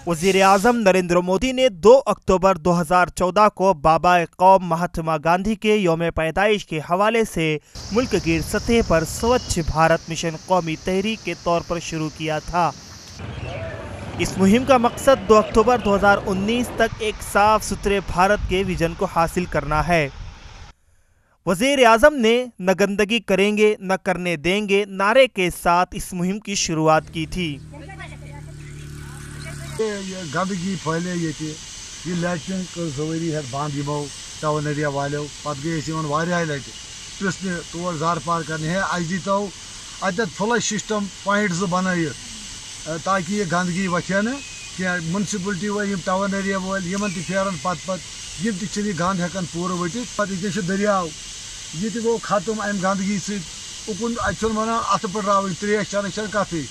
वज़ीर-ए-आज़म नरेंद्र मोदी ने 2 अक्टूबर 2014 को बाबा कौम महात्मा गांधी के यौम पैदाइश के हवाले से मुल्क की सतह पर स्वच्छ भारत मिशन कौमी तहरीक के तौर पर शुरू किया था। इस मुहिम का मकसद 2 अक्टूबर 2019 तक एक साफ सुथरे भारत के विजन को हासिल करना है। वज़ीर-ए-आज़म ने न गंदगी करेंगे न करने देंगे नारे के साथ इस मुहिम की शुरुआत की थी। गंदगी फैले ये लैट्रिन सवरी है बंद यमो टाउन एरिया वालों पत गए लट पृष्ण तौर जार पार करने है अस दीतो अत फ्लश सिस्टम पॉइंट बन ताकि ये गंदगी वथे न म्यूनसिपलिटी वो टाउन एरिया वाल फेरन पत ये गंद हेकन पूर वटित पे दरियाव ये गो खत्म अम गंदगी सुकुन वन अत पटाव त्रेश चन कथी।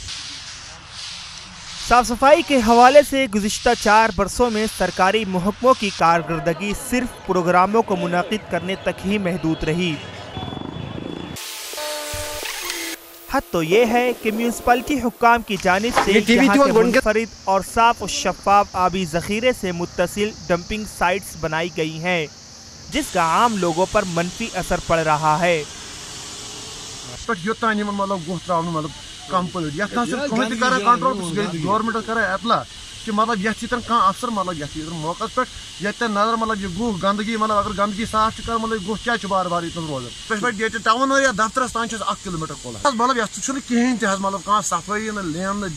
साफ सफाई के हवाले से गुज़िश्ता 4 बरसों में सरकारी महकमों की कारकर्दगी सिर्फ प्रोग्रामों को मुनाकिद करने तक ही महदूद रही। हद तो ये है कि म्यूनसिपलिटी हुक्काम की जानिब से यहाँ के मुनफरिद और साफ और शफाफ आबी ज़ख़ीरे से मुत्तसिल डंपिंग साइट्स बनाई गई हैं, जिसका आम लोगों पर मनफी असर पड़ रहा है। कंप्लीट ये कंट्रोल गवर्नमेंट कर एतला कि मतलब ये अफसर मतलब ये मौका पे ये नजर मतलब ये गुह गंदगी मतलब अगर गंदगी साफ कर मतलब गुह क्या बार बार इतन रोजान पे टाउन एरिया दफ्तर तान 1 किलोमीटर कोल मतलब ये कहें मतलब कह सफाई न लेन न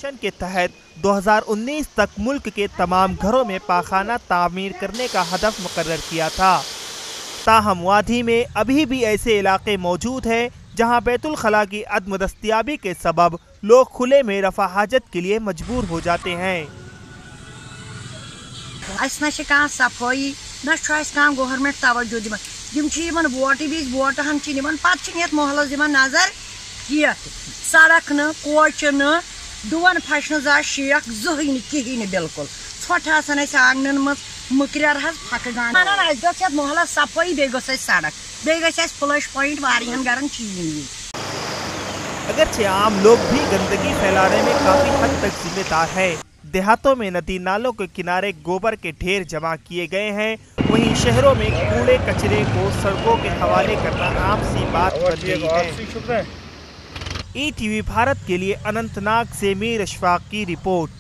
दिन के तहत 2019 तक मुल्क के तमाम घरों में पाखाना तामीर करने का हदफ मुकर्रर किया था। ताहम वादी में अभी भी ऐसे इलाके मौजूद हैं जहां बैतुल खला की अदम दस्तियाबी के सबब लोग खुले में रफा हाजत के लिए मजबूर हो जाते हैं। सफाई न गवर्नमेंट तवज्जो दिवान वोट वोट पे मोहल्लस दिवान नजर कह सड़क न कोच न दुवन फशन जा शेख जहन कहें बिल्कुल ोट आंगन मज मुकर फक गान मोहल्ला सफाई बे सड़क बे फ्लश पॉइंट वारियन गरन चीन। अगरचे आम लोग भी गंदगी फैलाने में काफी हद तक जिम्मेदार है। देहातों में नदी नालों के किनारे गोबर के ढेर जमा किए गए हैं, वहीं शहरों में कूड़े कचरे को सड़कों के हवाले करना आम सी बात बन गई है। ETV भारत के लिए अनंतनाग से मीर अशफाक की रिपोर्ट।